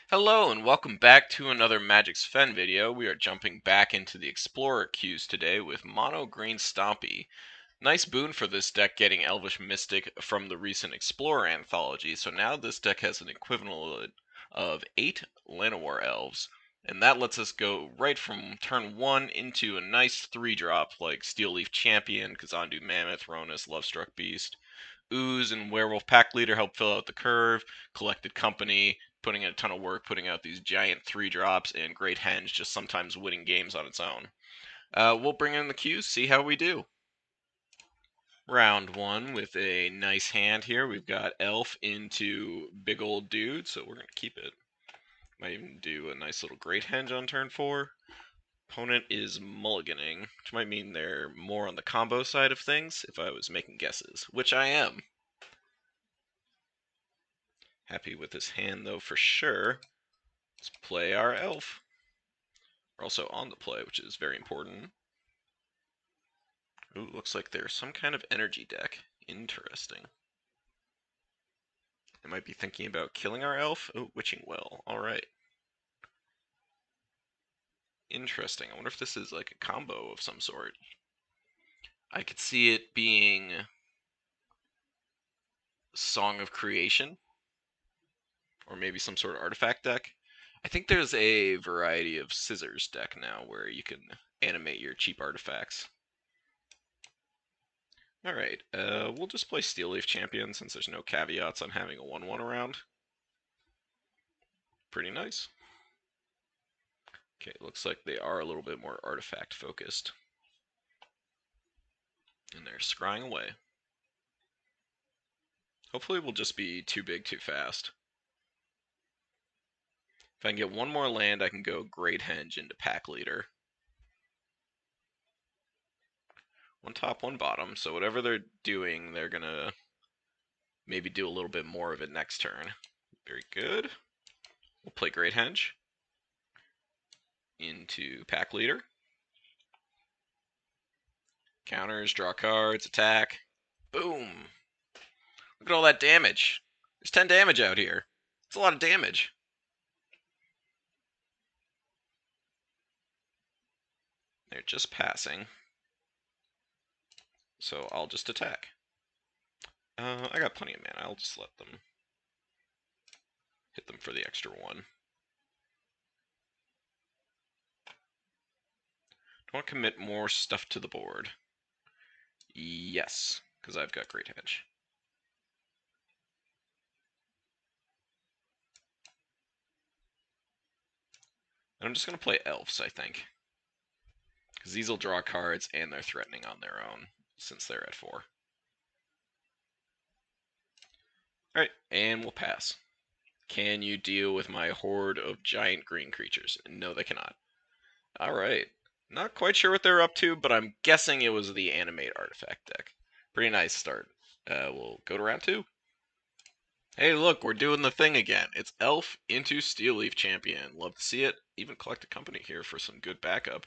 Hello and welcome back to another Magic Sven video. We are jumping back into the Explorer queues today with Mono Green Stompy. Nice boon for this deck getting Elvish Mystic from the recent Explorer Anthology, so now this deck has an equivalent of 8 Llanowar Elves, and that lets us go right from turn 1 into a nice 3-drop like Steel Leaf Champion, Kazandu Mammoth, Ronus, Lovestruck Beast. Ooze and Werewolf Pack Leader help fill out the curve. Collected Company, putting in a ton of work, putting out these giant 3-drops, and Great Henge just sometimes winning games on its own. We'll bring in the queues, see how we do. Round 1 with a nice hand here. We've got Elf into Big Old Dude, so we're going to keep it. Might even do a nice little Great Henge on turn 4. Opponent is mulliganing, which might mean they're more on the combo side of things if I was making guesses, which I am. Happy with this hand, though, for sure. Let's play our elf. We're also on the play, which is very important. Ooh, looks like there's some kind of energy deck. Interesting. I might be thinking about killing our elf. Oh, Witching Well. Alright. Interesting. I wonder if this is like a combo of some sort. I could see it being Song of Creation, or maybe some sort of artifact deck. I think there's a variety of scissors deck now where you can animate your cheap artifacts. Alright, we'll just play Steel Leaf Champion since there's no caveats on having a 1-1 around. Pretty nice. Okay, looks like they are a little bit more artifact focused. And they're scrying away. Hopefully we'll just be too big too fast. If I can get one more land, I can go Great Henge into Pack Leader. One top, one bottom, so whatever they're doing, they're gonna maybe do a little bit more of it next turn. Very good. We'll play Great Henge into Pack Leader. Counters, draw cards, attack. Boom! Look at all that damage. There's 10 damage out here. It's a lot of damage. They're just passing. So I'll just attack. I got plenty of mana. I'll just let them hit them for the extra 1. Do I want to commit more stuff to the board? Yes, because I've got Great Henge. And I'm just going to play Elves, I think. Because these will draw cards and they're threatening on their own, since they're at 4. Alright, and we'll pass. Can you deal with my horde of giant green creatures? No, they cannot. Alright. Not quite sure what they're up to, but I'm guessing it was the Animate Artifact deck. Pretty nice start. We'll go to round 2. Hey, look, we're doing the thing again. It's Elf into Steel Leaf Champion. Love to see it. Even Collected Company here for some good backup.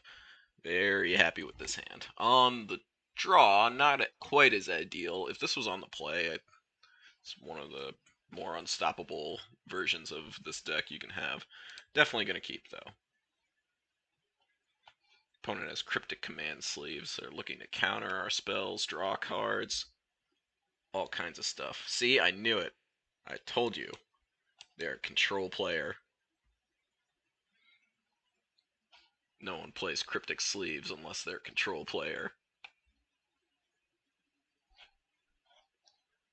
Very happy with this hand. On the draw, not quite as ideal. If this was on the play, it's one of the more unstoppable versions of this deck you can have. Definitely going to keep, though. Opponent has Cryptic Command sleeves. They're looking to counter our spells, draw cards, all kinds of stuff. See, I knew it. I told you. They're a control player. No one plays Cryptic Sleeves unless they're a control player.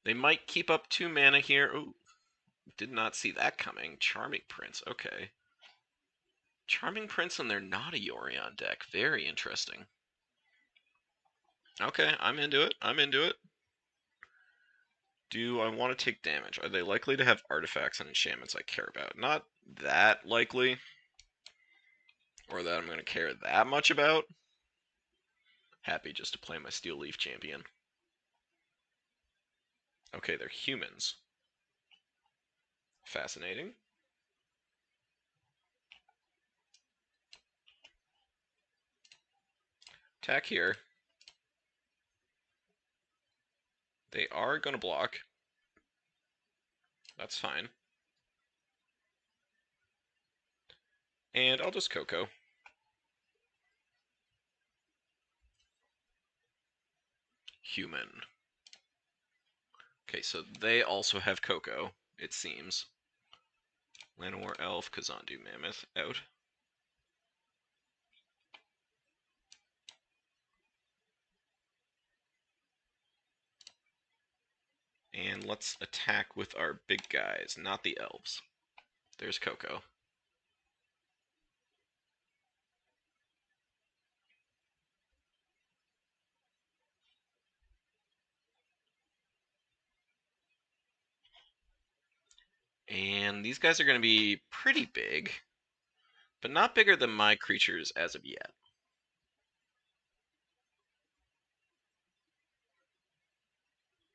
They might keep up 2 mana here. Ooh, did not see that coming. Charming Prince, okay. Charming Prince in their Naughty Yorion deck. Very interesting. Okay, I'm into it. I'm into it. Do I want to take damage? Are they likely to have artifacts and enchantments I care about? Not that likely. Or that I'm going to care that much about. Happy just to play my Steel Leaf Champion. Okay, they're humans. Fascinating. Attack here. They are going to block. That's fine. And I'll just Coco. Human. Okay, so they also have Coco, it seems. Llanowar Elf, Kazandu Mammoth, out. And let's attack with our big guys, not the elves. There's Coco. And these guys are going to be pretty big, but not bigger than my creatures as of yet.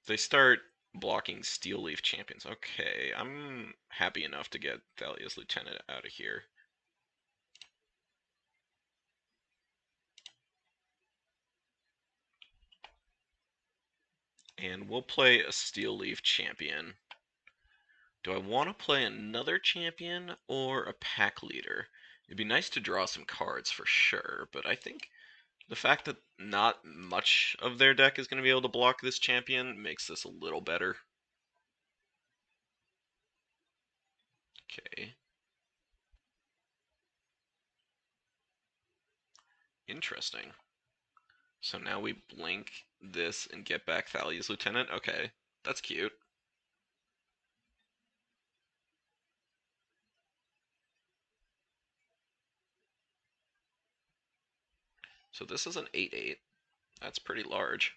They start blocking Steel Leaf Champions. Okay, I'm happy enough to get Thalia's Lieutenant out of here. And we'll play a Steel Leaf Champion. Do I want to play another champion or a pack leader? It'd be nice to draw some cards for sure, but I think the fact that not much of their deck is going to be able to block this champion makes this a little better. Okay. Interesting. So now we blink this and get back Thalia's Lieutenant? Okay, that's cute. So this is an 8/8. That's pretty large.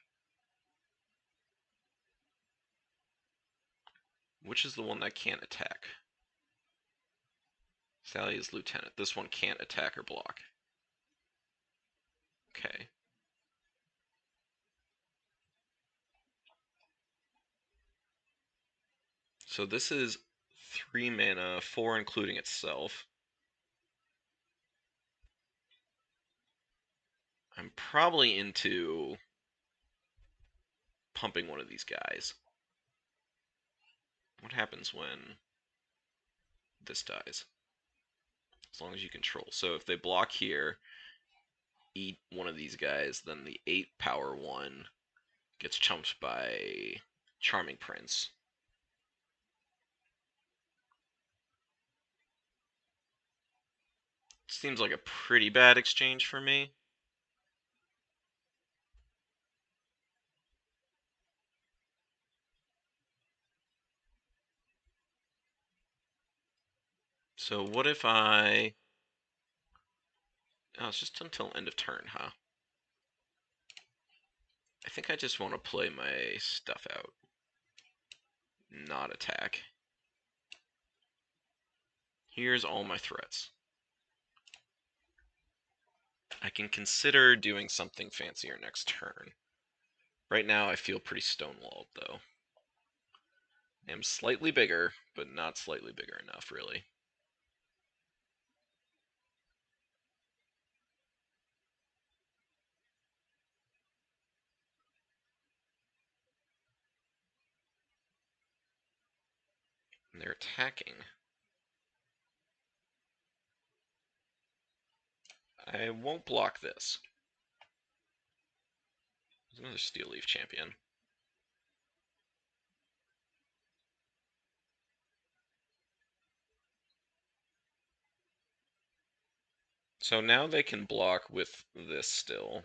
Which is the one that can't attack? Thalia's Lieutenant. This one can't attack or block. Okay. So this is 3 mana, 4 including itself. I'm probably into pumping one of these guys. What happens when this dies? As long as you control. So if they block here, eat one of these guys, then the 8 power one gets chumped by Charming Prince. Seems like a pretty bad exchange for me. So what if I... Oh, it's just until end of turn, huh? I think I just want to play my stuff out. Not attack. Here's all my threats. I can consider doing something fancier next turn. Right now I feel pretty stonewalled, though. I am slightly bigger, but not slightly bigger enough, really. And they're attacking. I won't block this. There's another Steel Leaf Champion. So now they can block with this still.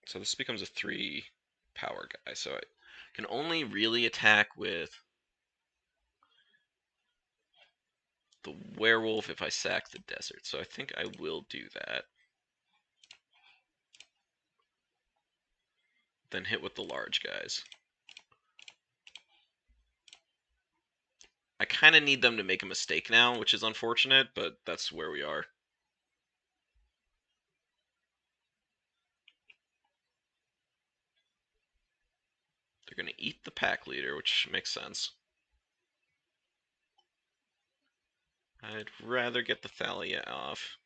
So this becomes a 3 power guy. So I can only really attack with the werewolf if I sack the desert. So I think I will do that. Then hit with the large guys. I kind of need them to make a mistake now, which is unfortunate, but that's where we are. They're going to eat the pack leader, which makes sense. I'd rather get the Thalia off.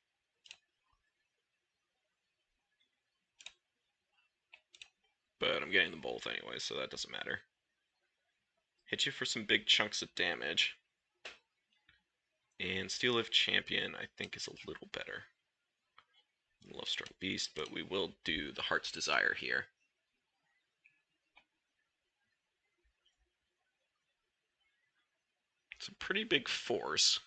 But I'm getting them both anyway, so that doesn't matter. Hit you for some big chunks of damage. And Steel Lift Champion, I think, is a little better. Love Struck Beast, but we will do the Heart's Desire here. It's a pretty big force.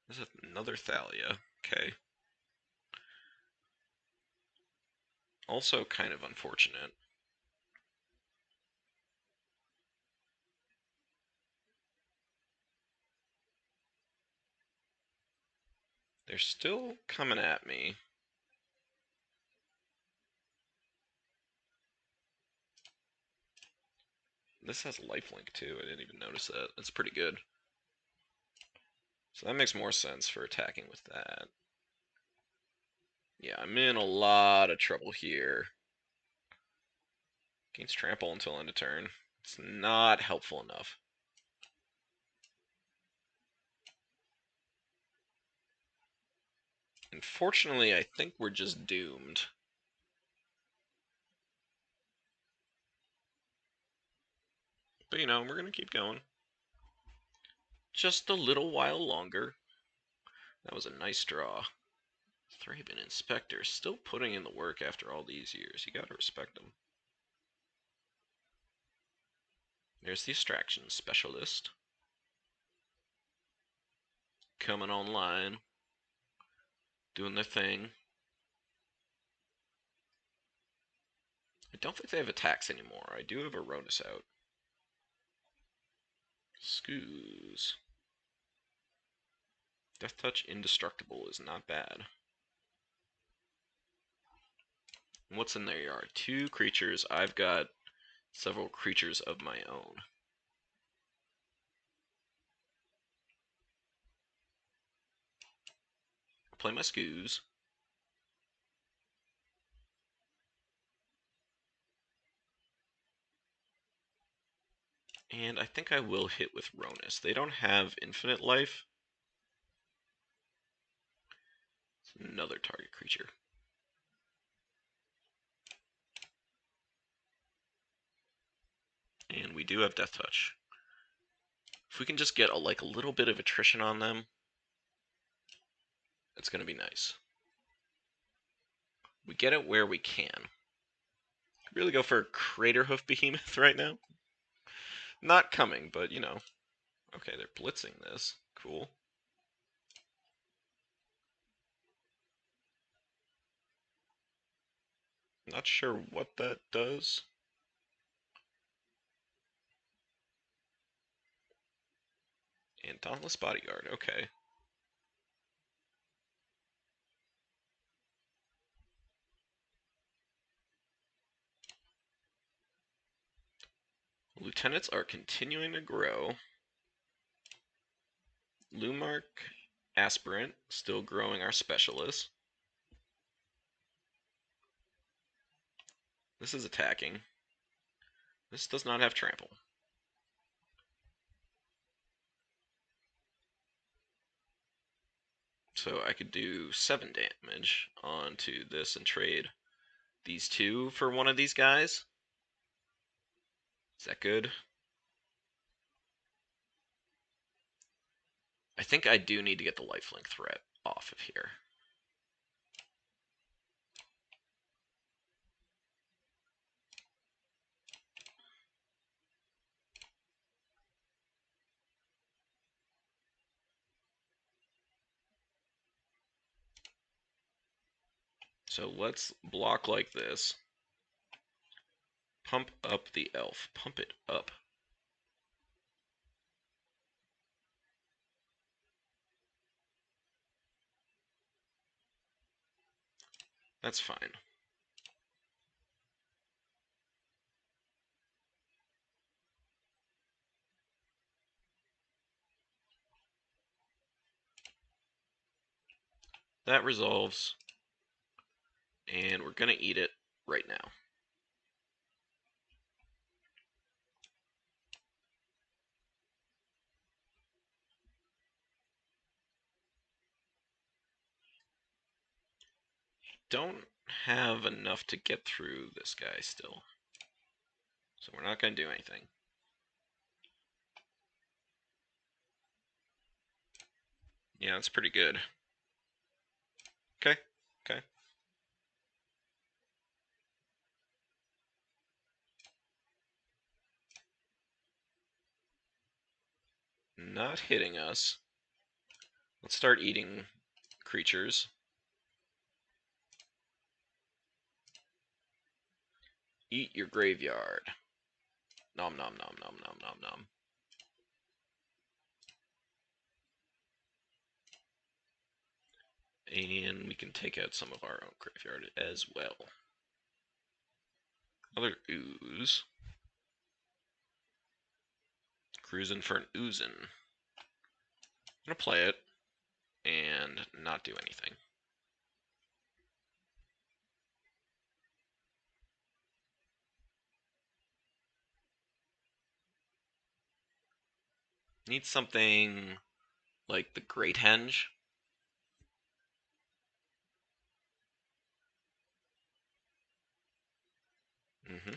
This is another Thalia. Okay. Also kind of unfortunate. They're still coming at me. This has lifelink too. I didn't even notice that. That's pretty good. So that makes more sense for attacking with that. Yeah, I'm in a lot of trouble here. Gains trample until end of turn. It's not helpful enough. Unfortunately, I think we're just doomed. But, you know, we're going to keep going. Just a little while longer. That was a nice draw. Thraben Inspector still putting in the work after all these years. You gotta respect him. There's the Extraction Specialist. Coming online. Doing their thing. I don't think they have attacks anymore. I do have a Rodus out. Scoos. Death Touch Indestructible is not bad. What's in their yard? 2 creatures. I've got several creatures of my own. Play my Scoos. And I think I will hit with Ronus. They don't have infinite life. It's another target creature. And we do have Death Touch. If we can just get a little bit of attrition on them, it's going to be nice. We get it where we can. Really go for Craterhoof Behemoth right now. Not coming, but you know. Okay, they're blitzing this. Cool. Not sure what that does. And Dauntless Bodyguard, okay. Lieutenants are continuing to grow. Lumark Aspirant, still growing our specialist. This is attacking. This does not have trample. So I could do 7 damage onto this and trade these 2 for one of these guys. Is that good? I think I do need to get the lifelink threat off of here. So let's block like this. Pump up the elf. Pump it up. That's fine. That resolves. And we're going to eat it right now. Don't have enough to get through this guy still. So we're not going to do anything. Yeah, that's pretty good. Okay, okay. Not hitting us. Let's start eating creatures. Eat your graveyard. Nom nom nom nom nom nom nom. And we can take out some of our own graveyard as well. Other ooze. Cruising for an oozin'. I'm gonna play it and not do anything. Need something like the Great Henge. Mm-hmm.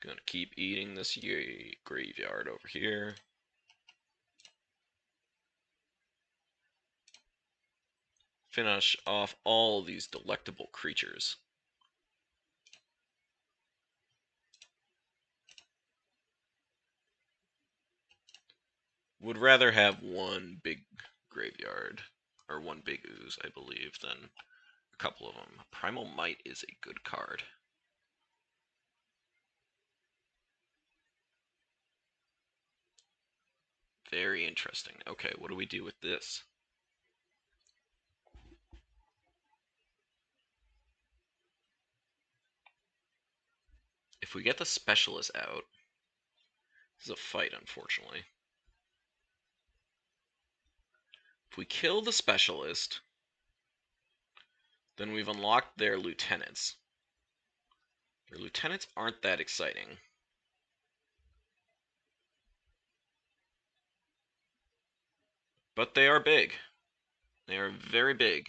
Gonna keep eating this graveyard over here. Finish off all these delectable creatures. Would rather have one big graveyard, or one big ooze, I believe, than a couple of them. Primal Might is a good card. Very interesting. Okay, what do we do with this? If we get the Specialist out, this is a fight, unfortunately. If we kill the Specialist, then we've unlocked their lieutenants. Their lieutenants aren't that exciting. But they are big. They are very big.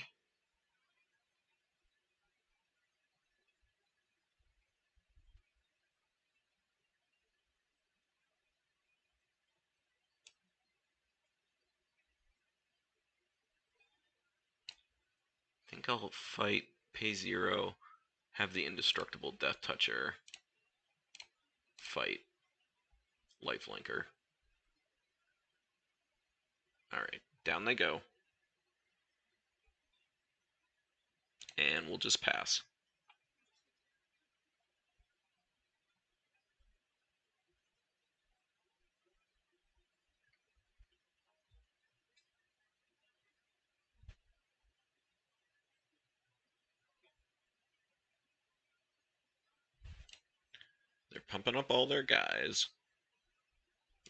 I think I'll fight, pay 0, have the indestructible Death Toucher, fight, Lifelinker. Alright, down they go. And we'll just pass. They're pumping up all their guys.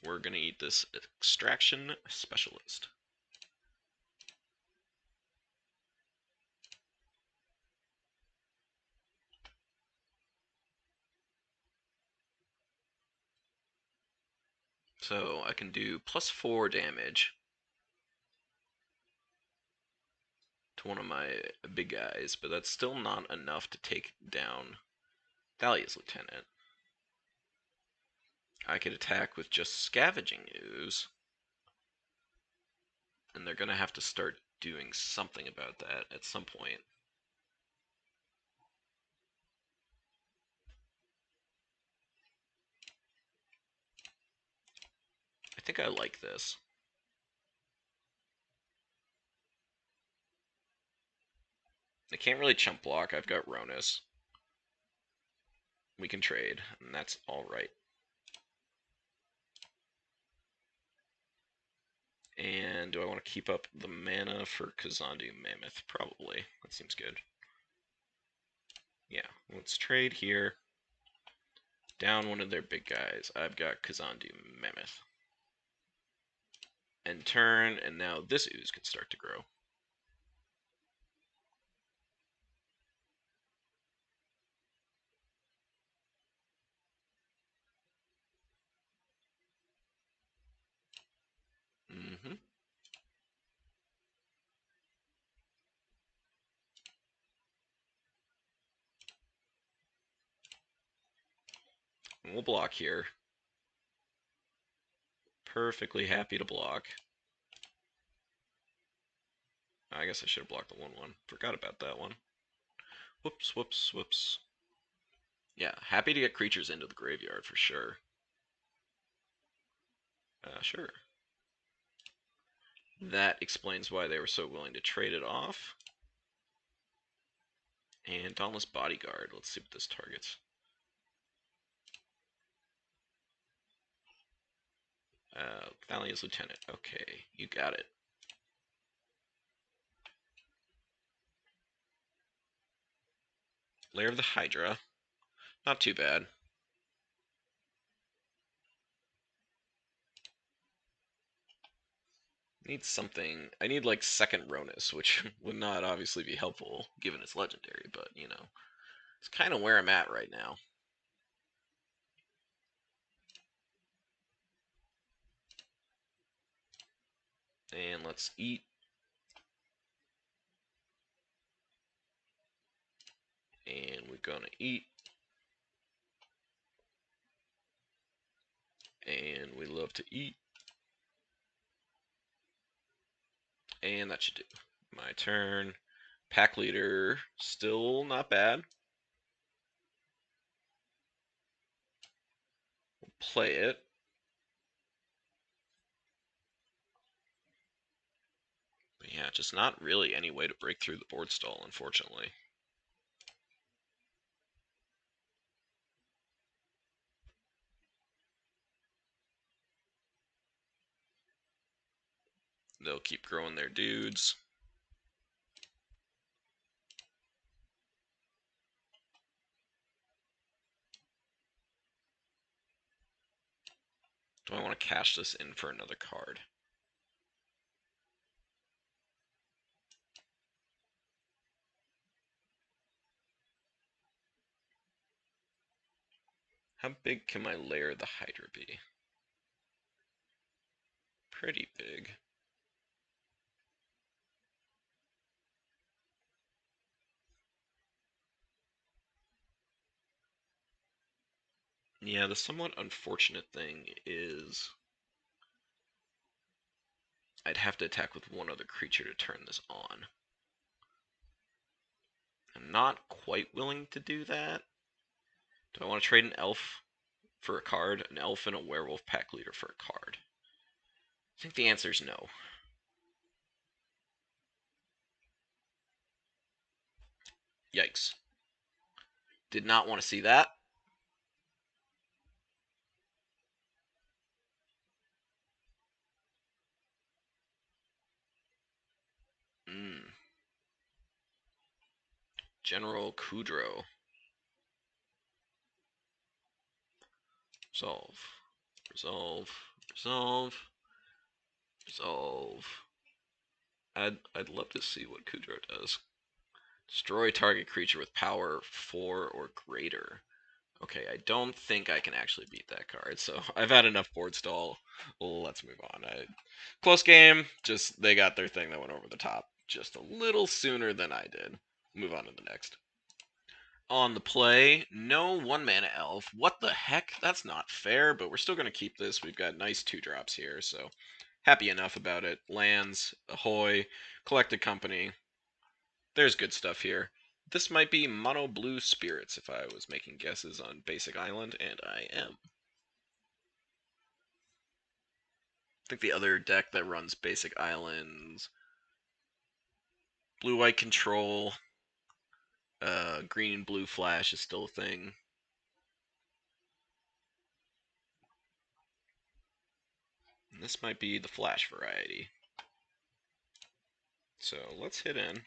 We're gonna eat this Extraction Specialist. So I can do +4 damage to one of my big guys, but that's still not enough to take down Thalia's lieutenant. I could attack with just Scavenging Ooze, and they're gonna have to start doing something about that at some point. I think I like this. I can't really chump block. I've got Ronus. We can trade, and that's alright. And do I want to keep up the mana for Kazandu Mammoth? Probably. That seems good. Yeah, let's trade here. Down one of their big guys. I've got Kazandu Mammoth. End turn, and now this ooze can start to grow. Mm-hmm. We'll block here. Perfectly happy to block. I guess I should have blocked the 1/1. Forgot about that one. Whoops, whoops, whoops. Yeah, happy to get creatures into the graveyard for sure. Sure. That explains why they were so willing to trade it off. And Dauntless Bodyguard. Let's see what this targets. Valiant's Lieutenant. Okay, you got it. Lair of the Hydra. Not too bad. Need something. I need like second Ronus, which would not obviously be helpful given it's legendary, but you know, it's kind of where I'm at right now. And let's eat. And we're gonna eat. And we love to eat. And that should do. My turn. Pack leader, still not bad. We'll play it. But yeah, just not really any way to break through the board stall, unfortunately. They'll keep growing their dudes. Do I want to cash this in for another card? How big can my Lair of the Hydra be? Pretty big. Yeah, the somewhat unfortunate thing is I'd have to attack with one other creature to turn this on. I'm not quite willing to do that. Do I want to trade an elf for a card? An elf and a werewolf pack leader for a card? I think the answer is no. Yikes. Did not want to see that. General Kudrow. Resolve. Resolve. Resolve. Resolve. I'd love to see what Kudrow does. Destroy target creature with power 4 or greater. Okay, I don't think I can actually beat that card, so I've had enough board stall. Let's move on. Close game, just they got their thing that went over the top just a little sooner than I did. Move on to the next. On the play, no 1-mana elf. What the heck? That's not fair, but we're still going to keep this. We've got nice 2-drops here, so happy enough about it. Lands, Ahoy, Collected Company. There's good stuff here. This might be Mono Blue Spirits if I was making guesses on Basic Island, and I am. I think the other deck that runs Basic Islands, Blue-White Control, Green and Blue Flash is still a thing. And this might be the Flash variety. So let's hit in.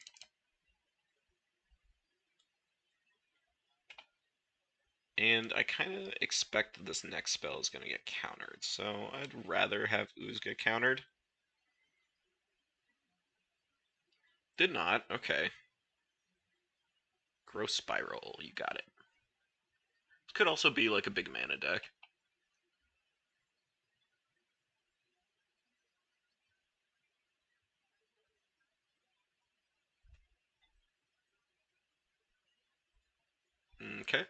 And I kind of expect that this next spell is going to get countered, so I'd rather have Ooze get countered. Did not, okay. Gross Spiral, you got it. Could also be like a big mana deck. Okay.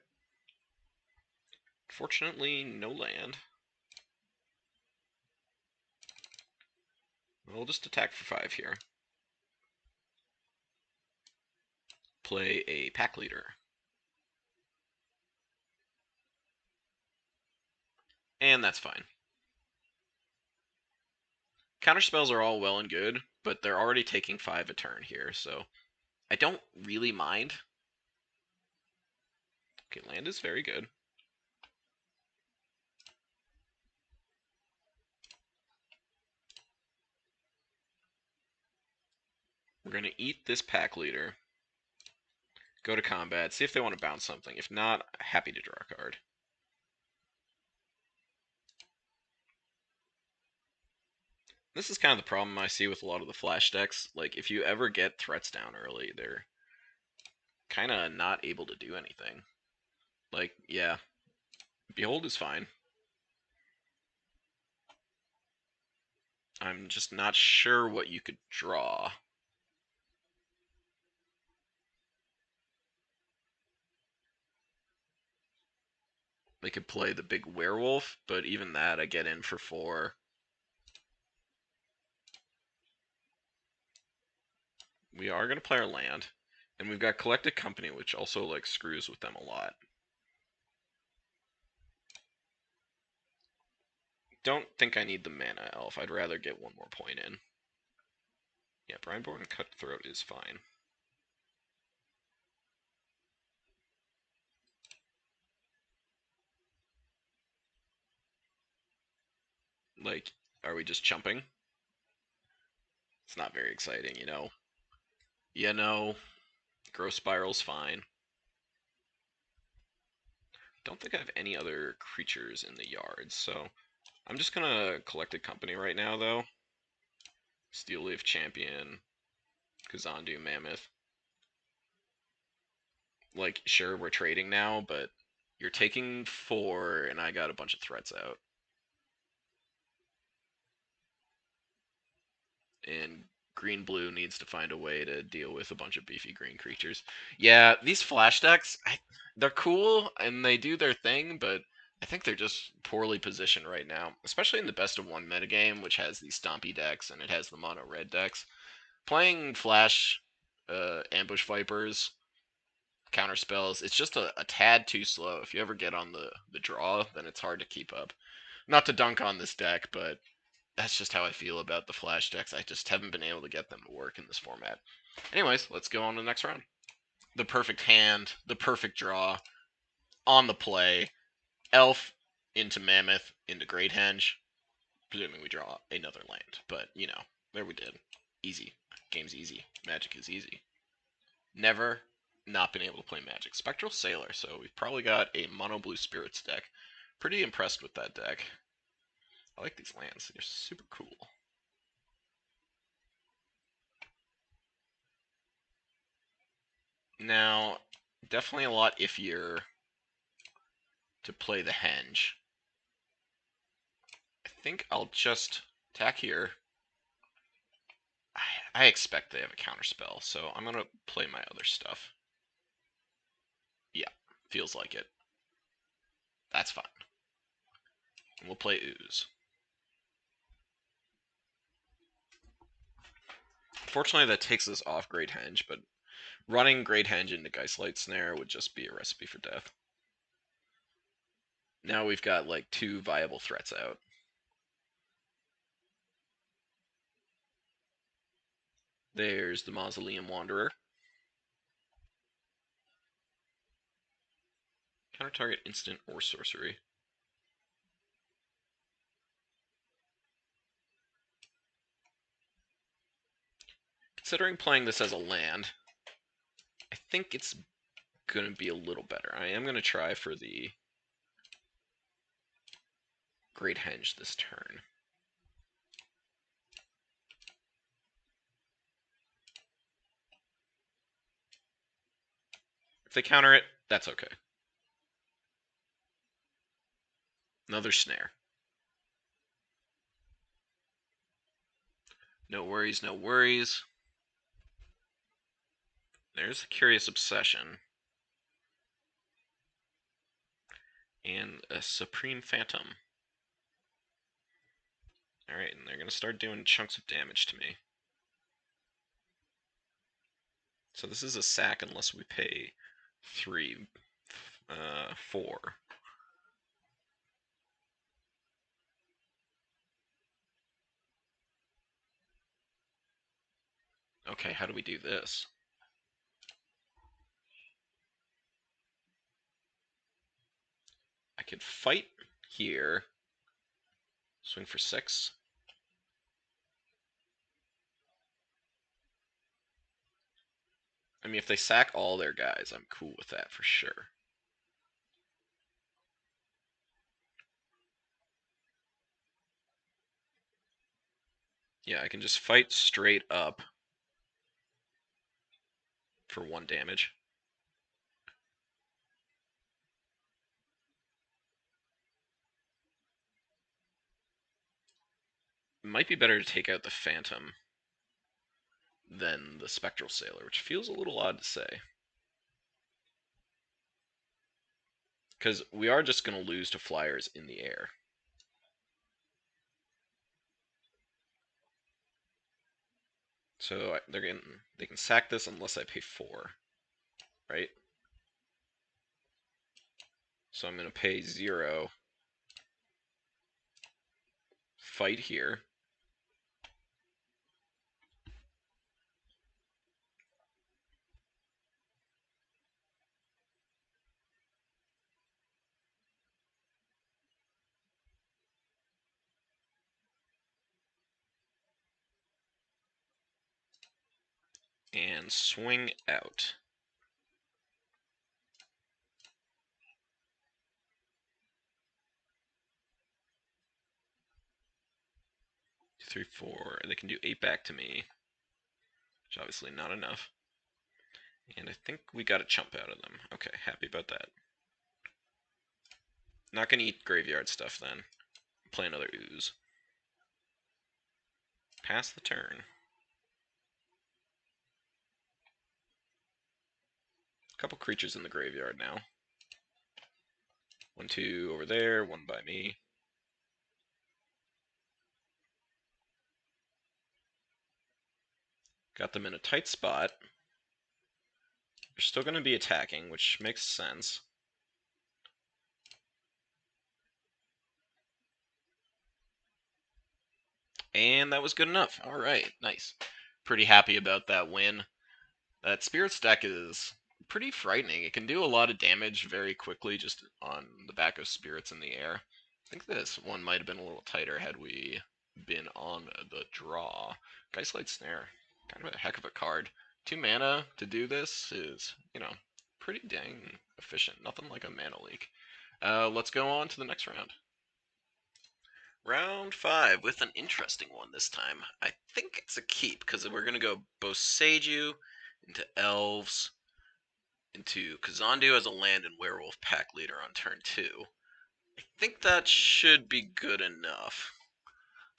Fortunately, no land. We'll just attack for 5 here. Play a pack leader. And that's fine. Counterspells are all well and good, but they're already taking 5 a turn here, so I don't really mind. Okay, land is very good. We're going to eat this pack leader. Go to combat, see if they want to bounce something. If not, happy to draw a card. This is kind of the problem I see with a lot of the flash decks. Like, if you ever get threats down early, they're kind of not able to do anything. Like, yeah, Behold is fine. I'm just not sure what you could draw. They could play the big werewolf, but even that I get in for 4. We are going to play our land. And we've got Collected Company, which also, like, screws with them a lot. Don't think I need the Mana Elf. I'd rather get 1 more point in. Yeah, Brineborn Cutthroat is fine. Like, are we just chumping? It's not very exciting, you know? Growth Spiral's fine. Don't think I have any other creatures in the yard, so I'm just gonna collect a company right now, though. Steel Leaf Champion, Kazandu Mammoth. Like, sure, we're trading now, but you're taking 4, and I got a bunch of threats out. And green-blue needs to find a way to deal with a bunch of beefy green creatures. Yeah, these flash decks, they're cool, and they do their thing, but I think they're just poorly positioned right now, especially in the best of 1 metagame, which has these Stompy decks, and it has the mono-red decks. Playing flash ambush vipers, counter spells, it's just a tad too slow. If you ever get on the draw, then it's hard to keep up. Not to dunk on this deck, but that's just how I feel about the flash decks. I just haven't been able to get them to work in this format. Anyways, let's go on to the next round. The perfect hand, the perfect draw, on the play. Elf into Mammoth into Great Henge, presuming we draw another land. But, there we did. Easy. Game's easy. Magic is easy. Never not been able to play Magic. Spectral Sailor, so we've probably got a mono blue spirits deck. Pretty impressed with that deck. I like these lands. They're super cool. Now, definitely a lot iffier to play the Henge. I think I'll just attack here. I expect they have a counterspell, so I'm going to play my other stuff. Yeah, feels like it. That's fine. And we'll play Ooze. Fortunately, that takes us off Great Henge, but running Great Henge into Geistlight Snare would just be a recipe for death. Now we've got, like, 2 viable threats out. There's the Mausoleum Wanderer. Counter target instant or sorcery. Considering playing this as a land, I think it's going to be a little better. I am going to try for the Great Henge this turn. If they counter it, that's okay. Another snare. No worries, no worries. There's a Curious Obsession. and a Supreme Phantom. Alright, and they're going to start doing chunks of damage to me. So this is a sack unless we pay 3, 4. Okay, how do we do this? I could fight here. Swing for 6. I mean, if they sack all their guys, I'm cool with that for sure. Yeah, I can just fight straight up for 1 damage. It might be better to take out the Phantom than the Spectral Sailor, which feels a little odd to say. Because we are just going to lose to flyers in the air. So they can sack this unless I pay 4, right? So I'm going to pay 0, fight here. And swing out. 2, 3, 4. They can do 8 back to me, which obviously not enough. And I think we got a chump out of them. Okay, happy about that. Not gonna eat graveyard stuff then. Play another ooze. Pass the turn. A couple creatures in the graveyard now. 1, 2 over there, 1 by me. Got them in a tight spot. They're still going to be attacking, which makes sense. And that was good enough. All right, nice. Pretty happy about that win. That Spirits deck is pretty frightening. It can do a lot of damage very quickly just on the back of Spirits in the air. I think this one might have been a little tighter had we been on the draw. Geistlight Snare, kind of a heck of a card. 2 mana to do this is, pretty dang efficient. Nothing like a mana leak. Let's go on to the next round. Round 5 with an interesting one this time. I think it's a keep because we're going to go Boseiju into Elves, into Kazandu as a land and Werewolf Pack Leader on turn 2. I think that should be good enough.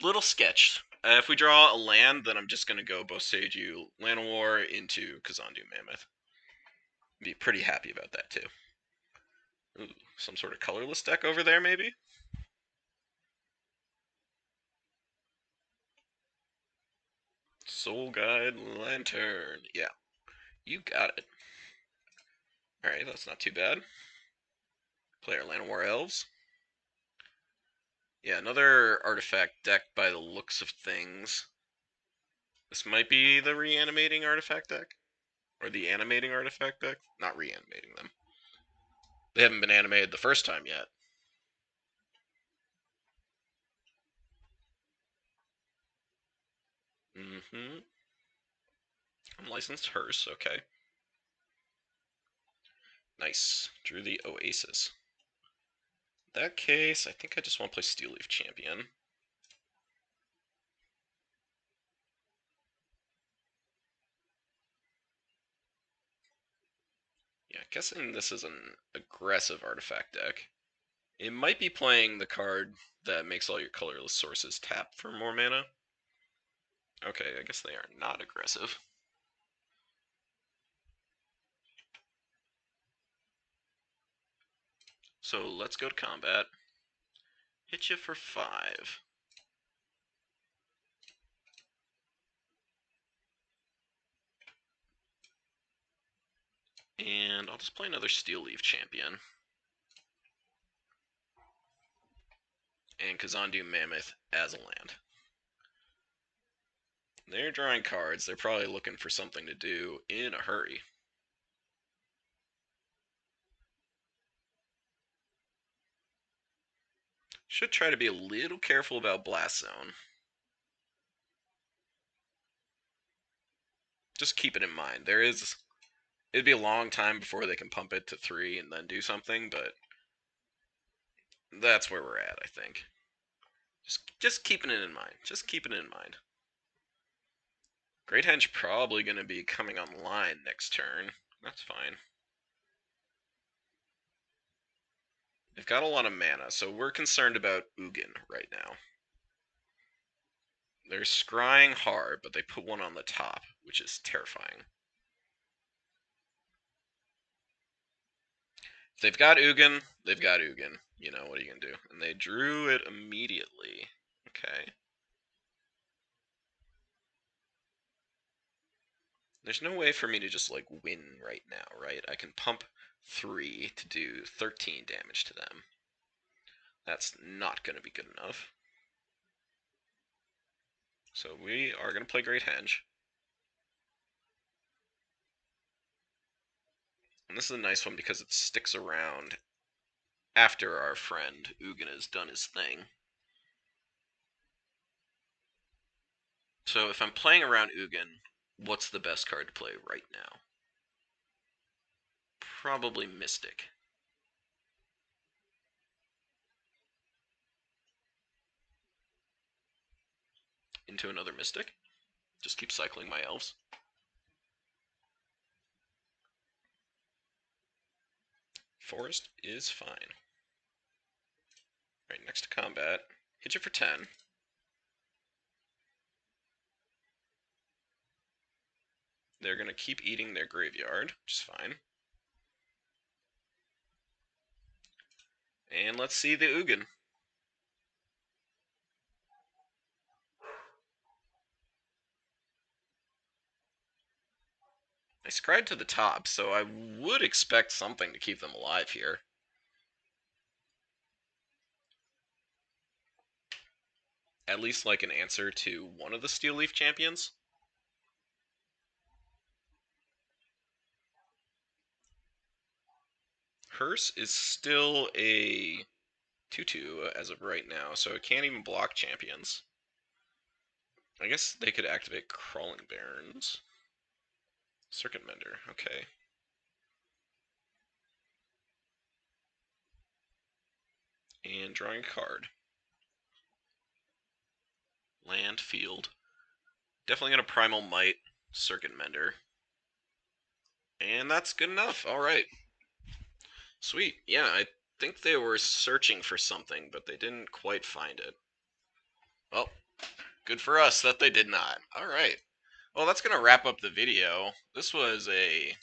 Little sketched. If we draw a land, then I'm just going to go Boseiju Llanowar into Kazandu Mammoth. Be pretty happy about that too. Ooh, some sort of colorless deck over there, maybe? Soul Guide Lantern. Yeah, you got it. Alright, that's not too bad. Player Llanowar Elves. Yeah, another artifact deck by the looks of things. This might be the reanimating artifact deck? Or the animating artifact deck? Not reanimating them. They haven't been animated the first time yet. Mm-hmm. Unlicensed Hearse, okay. Nice. Drew the Oasis. In that case, I think I just want to play Steel Leaf Champion. Yeah, guessing this is an aggressive artifact deck. It might be playing the card that makes all your colorless sources tap for more mana. Okay, I guess they are not aggressive. So let's go to combat. Hit you for 5. And I'll just play another Steel Leaf Champion. And Kazandu Mammoth as a land. They're drawing cards. They're probably looking for something to do in a hurry. Should try to be a little careful about Blast Zone. Just keep it in mind. It'd be a long time before they can pump it to 3 and then do something, but that's where we're at, I think. Just keeping it in mind. Just keeping it in mind. Great Henge probably going to be coming online next turn. That's fine. They've got a lot of mana, so we're concerned about Ugin right now. They're scrying hard, but they put one on the top, which is terrifying. If they've got Ugin, they've got Ugin. You know, what are you going to do? And they drew it immediately. Okay. There's no way for me to just, like, win right now, right? I can pump 3 to do 13 damage to them. That's not going to be good enough. So we are going to play Great Henge. And this is a nice one because it sticks around after our friend Ugin has done his thing. So if I'm playing around Ugin, what's the best card to play right now? Probably Mystic. Into another Mystic. Just keep cycling my elves. Forest is fine. Right, next to combat. Hit you for 10. They're going to keep eating their graveyard, which is fine. And let's see the Ugin. I scried to the top, so I would expect something to keep them alive here. At least like an answer to one of the Steel Leaf champions. Hearse is still a 2/2 as of right now, so it can't even block champions. I guess they could activate Crawling Barrens. Circuit Mender, okay. And drawing a card. Land, field. Definitely gonna Primal Might, Circuit Mender. And that's good enough, alright. Sweet, yeah, I think they were searching for something, but they didn't quite find it. Well, good for us that they did not. Alright. Well, that's going to wrap up the video. This was I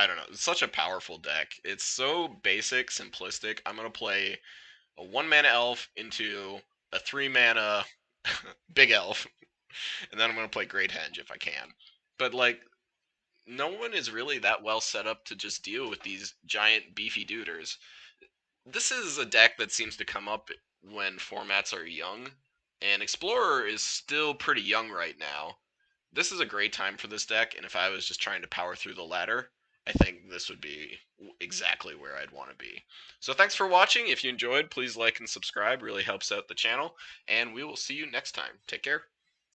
don't know, it's such a powerful deck. It's so basic, simplistic. I'm going to play a 1-mana elf into a 3-mana big elf, and then I'm going to play Great Henge if I can. But, like, no one is really that well set up to just deal with these giant beefy duders. This is a deck that seems to come up when formats are young, and Explorer is still pretty young right now. This is a great time for this deck, and if I was just trying to power through the ladder, I think this would be exactly where I'd want to be. So thanks for watching. If you enjoyed, please like and subscribe. Really helps out the channel, and we will see you next time. Take care.